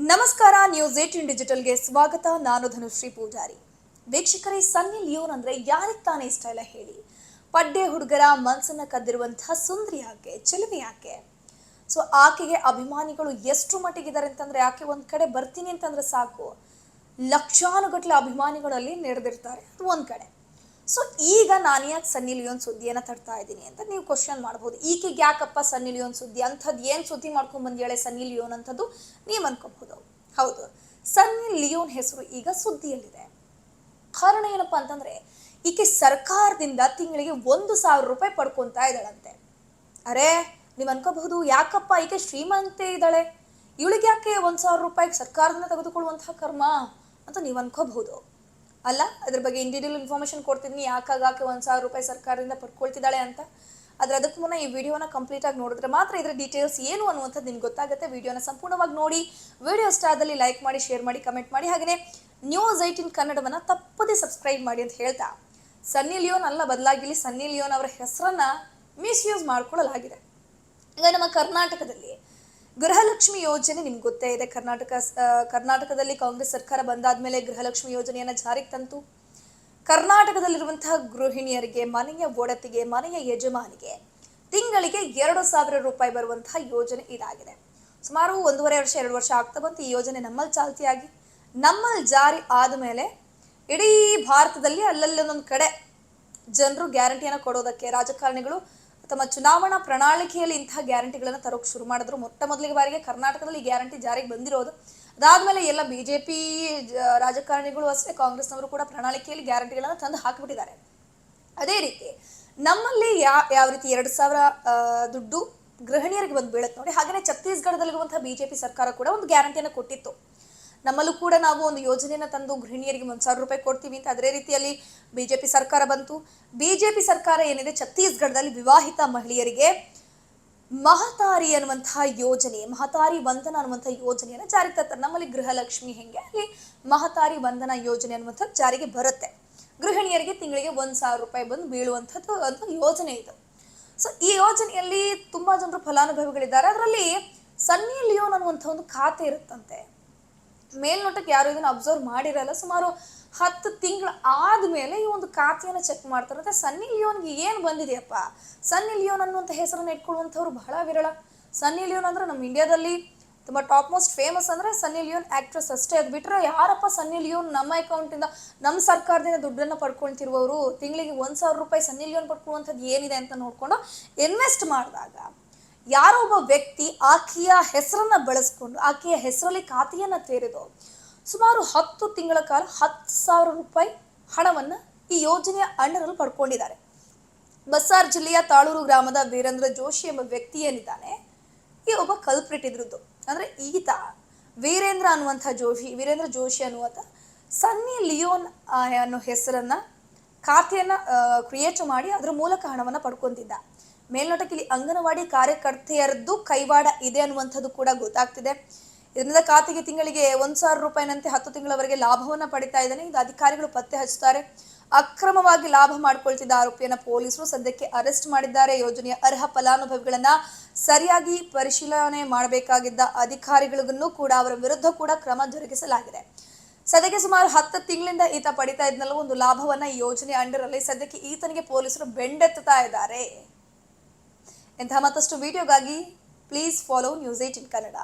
ನಮಸ್ಕಾರ, ನ್ಯೂಸ್ 18 ಡಿಜಿಟಲ್ಗೆ ಸ್ವಾಗತ. ನಾನು ಧನುಶ್ರೀ ಪೂಜಾರಿ. ವೀಕ್ಷಕರೇ, ಸನ್ನಿ ಲಿಯೋನ್ ಅಂದ್ರೆ ಯಾರಿಗೆ ತಾನೇ ಇಷ್ಟ ಇಲ್ಲ ಹೇಳಿ? ಪಡ್ಡೆ ಹುಡುಗರ ಮನಸ್ಸನ್ನ ಕದ್ದಿರುವಂತಹ ಸುಂದರಿ ಆಕೆ, ಚೆಲುವೆ ಆಕೆ. ಸೊ ಆಕೆಗೆ ಅಭಿಮಾನಿಗಳು ಎಷ್ಟು ಮಟ್ಟಿಗಿದ್ದಾರೆ ಅಂತಂದ್ರೆ, ಆಕೆ ಒಂದ್ ಕಡೆ ಬರ್ತೀನಿ ಅಂತಂದ್ರೆ ಸಾಕು, ಲಕ್ಷಾನುಗಟ್ಟಲೆ ಅಭಿಮಾನಿಗಳಲ್ಲಿ ನಡೆದಿರ್ತಾರೆ. ಅದು ಒಂದ್ ಕಡೆ. ಸೊ ಈಗ ನಾನು ಯಾಕೆ ಸನ್ನಿ ಲಿಯೋನ್ ಸುದ್ದಿಯನ್ನು ತರ್ತಾ ಇದ್ದೀನಿ ಅಂತ ನೀವು ಕ್ವಶನ್ ಮಾಡ್ಬೋದು. ಈಕೆಗೆ ಯಾಕಪ್ಪ ಸನ್ನಿ ಲಿಯೋನ್ ಸುದ್ದಿ, ಅಂಥದ್ದು ಏನು ಸುದ್ದಿ ಮಾಡ್ಕೊಂಡು ಬಂದೇಳೆ ಸನ್ನಿ ಲಿಯೋನ್ ಅಂಥದ್ದು ನೀವು ಅನ್ಕೋಬಹುದು. ಹೌದು, ಸನ್ನಿ ಲಿಯೋನ್ ಹೆಸರು ಈಗ ಸುದ್ದಿಯಲ್ಲಿದೆ. ಕಾರಣ ಏನಪ್ಪ ಅಂತಂದ್ರೆ, ಈಕೆ ಸರ್ಕಾರದಿಂದ ತಿಂಗಳಿಗೆ 1,000 ರೂಪಾಯಿ ಪಡ್ಕೊತಾ ಇದ್ದಾಳಂತೆ. ಅರೆ, ನೀವು ಅನ್ಕೋಬಹುದು, ಯಾಕಪ್ಪ ಈಕೆ ಶ್ರೀಮಂತೆ ಇದ್ದಾಳೆ, ಇವಳಿಗೆ ಯಾಕೆ 1,000 ರೂಪಾಯಿ ಸರ್ಕಾರದಿಂದ ತೆಗೆದುಕೊಳ್ಳುವಂತಹ ಕರ್ಮ ಅಂತ ನೀವು ಅನ್ಕೋಬಹುದು. ಅಲ್ಲ, ಅದ್ರ ಬಗ್ಗೆ ಇಂಡಿವಿಜುವಲ್ ಇನ್ಫಾರ್ಮೇಶನ್ ಕೊಡ್ತಿದ್ದೀನಿ, ಯಾಕಾಗ 1,000 ರೂಪಾಯಿ ಸರ್ಕಾರದಿಂದ ಪಡ್ಕೊಳ್ತಿದ್ದಾಳೆ ಅಂತ. ಆದ್ರೆ ಅದಕ್ಕೆ ಮುನ್ನ ಈ ವಿಡಿಯೋನ ಕಂಪ್ಲೀಟ್ ಆಗಿ ನೋಡಿದ್ರೆ ಮಾತ್ರ ಇದರ ಡೀಟೇಲ್ಸ್ ಏನು ಅನ್ನುವಂಥದ್ದು ನಿಮ್ಗೆ ಗೊತ್ತಾಗುತ್ತೆ. ವಿಡಿಯೋನ ಸಂಪೂರ್ಣವಾಗಿ ನೋಡಿ. ವಿಡಿಯೋ ಇಷ್ಟ ಆದಲ್ಲಿ ಲೈಕ್ ಮಾಡಿ, ಶೇರ್ ಮಾಡಿ, ಕಮೆಂಟ್ ಮಾಡಿ. ಹಾಗೆಯೇ ನ್ಯೂಸ್ 18 ಕನ್ನಡವನ್ನ ತಪ್ಪದೇ ಸಬ್ಸ್ಕ್ರೈಬ್ ಮಾಡಿ ಅಂತ ಹೇಳ್ತಾ, ಸನ್ನಿ ಲಿಯೋನ್ ಅಲ್ಲ, ಬದಲಾಗಿಲಿ ಸನ್ನಿ ಲಿಯೋನ್ ಅವರ ಹೆಸರನ್ನ ಮಿಸ್ಯೂಸ್ ಮಾಡ್ಕೊಳ್ಳಲಾಗಿದೆ. ಈಗ ನಮ್ಮ ಕರ್ನಾಟಕದಲ್ಲಿ ಗೃಹಲಕ್ಷ್ಮಿ ಯೋಜನೆ ನಿಮ್ಗೆ ಗೊತ್ತೇ ಇದೆ. ಕರ್ನಾಟಕದಲ್ಲಿ ಕಾಂಗ್ರೆಸ್ ಸರ್ಕಾರ ಬಂದಾದ್ಮೇಲೆ ಗೃಹಲಕ್ಷ್ಮಿ ಯೋಜನೆಯನ್ನ ಜಾರಿಗೆ ತಂತು. ಕರ್ನಾಟಕದಲ್ಲಿರುವಂತಹ ಗೃಹಿಣಿಯರಿಗೆ, ಮನೆಯ ಒಡತಿಗೆ, ಮನೆಯ ಯಜಮಾನಿಗೆ ತಿಂಗಳಿಗೆ 2,000 ರೂಪಾಯಿ ಬರುವಂತಹ ಯೋಜನೆ ಇದಾಗಿದೆ. ಸುಮಾರು 1.5 ವರ್ಷ 2 ವರ್ಷ ಆಗ್ತಾ ಬಂತು ಈ ಯೋಜನೆ ನಮ್ಮಲ್ಲಿ ಚಾಲ್ತಿಯಾಗಿ. ನಮ್ಮಲ್ಲಿ ಜಾರಿ ಆದಮೇಲೆ ಇಡೀ ಭಾರತದಲ್ಲಿ ಅಲ್ಲಲ್ಲಿ ಒಂದೊಂದು ಕಡೆ ಜನರು ಗ್ಯಾರಂಟಿಯನ್ನು ಕೊಡೋದಕ್ಕೆ ರಾಜಕಾರಣಿಗಳು ತಮ್ಮ ಚುನಾವಣಾ ಪ್ರಣಾಳಿಕೆಯಲ್ಲಿ ಇಂತಹ ಗ್ಯಾರಂಟಿಗಳನ್ನು ತರೋಕೆ ಶುರು ಮಾಡಿದ್ರು. ಮೊದಲಿಗೆ ಬಾರಿಗೆ ಕರ್ನಾಟಕದಲ್ಲಿ ಗ್ಯಾರಂಟಿ ಜಾರಿಗೆ ಬಂದಿರೋದು. ಅದಾದ್ಮೇಲೆ ಎಲ್ಲ ಬಿಜೆಪಿ ರಾಜಕಾರಣಿಗಳು ಅಷ್ಟೇ, ಕಾಂಗ್ರೆಸ್ನವರು ಕೂಡ ಪ್ರಣಾಳಿಕೆಯಲ್ಲಿ ಗ್ಯಾರಂಟಿಗಳನ್ನು ತಂದು ಹಾಕಿಬಿಟ್ಟಿದ್ದಾರೆ. ಅದೇ ರೀತಿ ನಮ್ಮಲ್ಲಿ ಯಾವ ರೀತಿ 2,000 ದುಡ್ಡು ಗೃಹಿಣಿಯರಿಗೆ ಬಂದು ಬೀಳುತ್ತೆ ನೋಡಿ, ಹಾಗೆಯೇ ಛತ್ತೀಸ್ಗಢದಲ್ಲಿರುವಂತಹ ಬಿಜೆಪಿ ಸರ್ಕಾರ ಕೂಡ ಒಂದು ಗ್ಯಾರಂಟಿಯನ್ನು ಕೊಟ್ಟಿತ್ತು. ನಮ್ಮಲ್ಲೂ ಕೂಡ ನಾವು ಒಂದು ಯೋಜನೆಯನ್ನು ತಂದು ಗೃಹಿಣಿಯರಿಗೆ 1,000 ರೂಪಾಯಿ ಕೊಡ್ತೀವಿ ಅಂತ. ಅದೇ ರೀತಿಯಲ್ಲಿ ಬಿಜೆಪಿ ಸರ್ಕಾರ ಬಂತು. ಬಿಜೆಪಿ ಸರ್ಕಾರ ಏನಿದೆ, ಛತ್ತೀಸ್ಗಢದಲ್ಲಿ ವಿವಾಹಿತ ಮಹಿಳೆಯರಿಗೆ ಮಹತಾರಿ ಅನ್ನುವಂತಹ ಯೋಜನೆ, ಮಹತಾರಿ ವಂದನ ಅನ್ನುವಂತಹ ಯೋಜನೆಯನ್ನು ಜಾರಿಗೆ ತರ್ತಾರೆ. ನಮ್ಮಲ್ಲಿ ಗೃಹಲಕ್ಷ್ಮಿ ಹೆಂಗೆ, ಅಲ್ಲಿ ಮಹತಾರಿ ವಂದನ ಯೋಜನೆ ಅನ್ನುವಂಥದ್ದು ಜಾರಿಗೆ ಬರುತ್ತೆ. ಗೃಹಿಣಿಯರಿಗೆ ತಿಂಗಳಿಗೆ 1,000 ರೂಪಾಯಿ ಬಂದು ಬೀಳುವಂಥದ್ದು ಒಂದು ಯೋಜನೆ ಇದು. ಸೊ ಈ ಯೋಜನೆಯಲ್ಲಿ ತುಂಬಾ ಜನರು ಫಲಾನುಭವಿಗಳಿದ್ದಾರೆ. ಅದರಲ್ಲಿ ಸನ್ನಿ ಲಿಯೋನ್ ಅನ್ನುವಂಥ ಒಂದು ಖಾತೆ ಇರುತ್ತಂತೆ. ಮೇಲ್ನೋಟಕ್ಕೆ ಯಾರು ಇದನ್ನು ಅಬ್ಸರ್ವ್ ಮಾಡಿರಲ್ಲ. ಸುಮಾರು 10 ತಿಂಗಳು ಆದ್ಮೇಲೆ ಈ ಒಂದು ಖಾತೆಯನ್ನು ಚೆಕ್ ಮಾಡ್ತಾರೆ. ಸನ್ನಿ ಲಿಯೋನ್ಗೆ ಏನು ಬಂದಿದೆಯಪ್ಪ, ಸನ್ನಿ ಲಿಯೋನ್ ಅನ್ನುವಂಥ ಹೆಸರನ್ನು ಇಟ್ಕೊಳ್ಳುವಂಥವ್ರು ಬಹಳ ವಿರಳ. ಸನ್ನಿ ಲಿಯೋನ್ ಅಂದ್ರೆ ನಮ್ಮ ಇಂಡಿಯಾದಲ್ಲಿ ತುಂಬ ಟಾಪ್ ಮೋಸ್ಟ್ ಫೇಮಸ್ ಅಂದ್ರೆ ಸನ್ನಿ ಲಿಯೋನ್ ಆಕ್ಟ್ರೆಸ್ ಅಷ್ಟೇ. ಅದು ಬಿಟ್ಟರೆ ಯಾರಪ್ಪ ಸನ್ನಿ ಲಿಯೋನ್ ನಮ್ಮ ಅಕೌಂಟಿಂದ, ನಮ್ಮ ಸರ್ಕಾರದಿಂದ ದುಡ್ಡನ್ನು ಪಡ್ಕೊಳ್ತಿರುವವರು? ತಿಂಗಳಿಗೆ 1,000 ರೂಪಾಯಿ ಸನ್ನಿ ಲಿಯೋನ್ ಪಡ್ಕೊಳ್ಳುವಂಥದ್ದು ಏನಿದೆ ಅಂತ ನೋಡ್ಕೊಂಡು ಇನ್ವೆಸ್ಟ್ ಮಾಡಿದಾಗ ಯಾರೋ ಒಬ್ಬ ವ್ಯಕ್ತಿ ಆಕೆಯ ಹೆಸರನ್ನ ಬಳಸ್ಕೊಂಡು ಆಕೆಯ ಹೆಸರಲ್ಲಿ ಖಾತೆಯನ್ನು ತೆರೆದು ಸುಮಾರು 10 ತಿಂಗಳ ಕಾಲ 10,000 ರೂಪಾಯಿ ಹಣವನ್ನ ಈ ಯೋಜನೆಯ ಅಂಡರಲ್ಲಿ ಪಡ್ಕೊಂಡಿದ್ದಾರೆ. ಬಸ್ಸಾರ್ ಜಿಲ್ಲೆಯ ತಾಳೂರು ಗ್ರಾಮದ ವೀರೇಂದ್ರ ಜೋಶಿ ಎಂಬ ವ್ಯಕ್ತಿ ಏನಿದ್ದಾನೆ, ಈ ಒಬ್ಬ ಕಲ್ಪ್ರಿಟ್ ಇದ್ರದ್ದು. ಅಂದ್ರೆ ಈತ ವೀರೇಂದ್ರ ಜೋಶಿ ಅನ್ನುವಂಥ ಸನ್ನಿ ಲಿಯೋನ್ ಅನ್ನೋ ಹೆಸರನ್ನ ಖಾತೆಯನ್ನ ಕ್ರಿಯೇಟ್ ಮಾಡಿ ಅದರ ಮೂಲಕ ಹಣವನ್ನ ಪಡ್ಕೊಂತಿದ್ದ. ಮೇಲ್ನೋಟಕ್ಕೆ ಇಲ್ಲಿ ಅಂಗನವಾಡಿ ಕಾರ್ಯಕರ್ತೆಯರದ್ದು ಕೈವಾಡ ಇದೆ ಅನ್ನುವಂಥದ್ದು ಕೂಡ ಗೊತ್ತಾಗ್ತಿದೆ. ಇದರಿಂದ ಖಾತೆಗೆ ತಿಂಗಳಿಗೆ 1,000 ರೂಪಾಯಿನಂತೆ 10 ತಿಂಗಳವರೆಗೆ ಲಾಭವನ್ನ ಪಡಿತಾ ಇದ್ದಾನೆ. ಇದು ಅಧಿಕಾರಿಗಳು ಪತ್ತೆ ಹಚ್ಚುತ್ತಾರೆ. ಅಕ್ರಮವಾಗಿ ಲಾಭ ಮಾಡ್ಕೊಳ್ತಿದ್ದ ಆರೋಪಿಯನ್ನ ಪೊಲೀಸರು ಸದ್ಯಕ್ಕೆ ಅರೆಸ್ಟ್ ಮಾಡಿದ್ದಾರೆ. ಯೋಜನೆಯ ಅರ್ಹ ಫಲಾನುಭವಿಗಳನ್ನ ಸರಿಯಾಗಿ ಪರಿಶೀಲನೆ ಮಾಡಬೇಕಾಗಿದ್ದ ಅಧಿಕಾರಿಗಳಿಗೂ ಕೂಡ ಅವರ ವಿರುದ್ಧ ಕೂಡ ಕ್ರಮ ಜರುಗಿಸಲಾಗಿದೆ. ಸದ್ಯಕ್ಕೆ ಸುಮಾರು 10 ತಿಂಗಳಿಂದ ಈತ ಪಡಿತಾ ಇದ್ನಲ್ಲ ಒಂದು ಲಾಭವನ್ನ ಈ ಯೋಜನೆ ಅಂಡರಲ್ಲಿ ಸದ್ಯಕ್ಕೆ ಈತನಿಗೆ ಪೊಲೀಸರು ಬೆಂಡೆತ್ತುತ್ತಾ ಇದ್ದಾರೆ. ಇಂತಹ ಮತ್ತಷ್ಟು ವಿಡಿಯೋಗಾಗಿ ಪ್ಲೀಸ್ ಫಾಲೋ ನ್ಯೂಸ್ 18 ಕನ್ನಡ.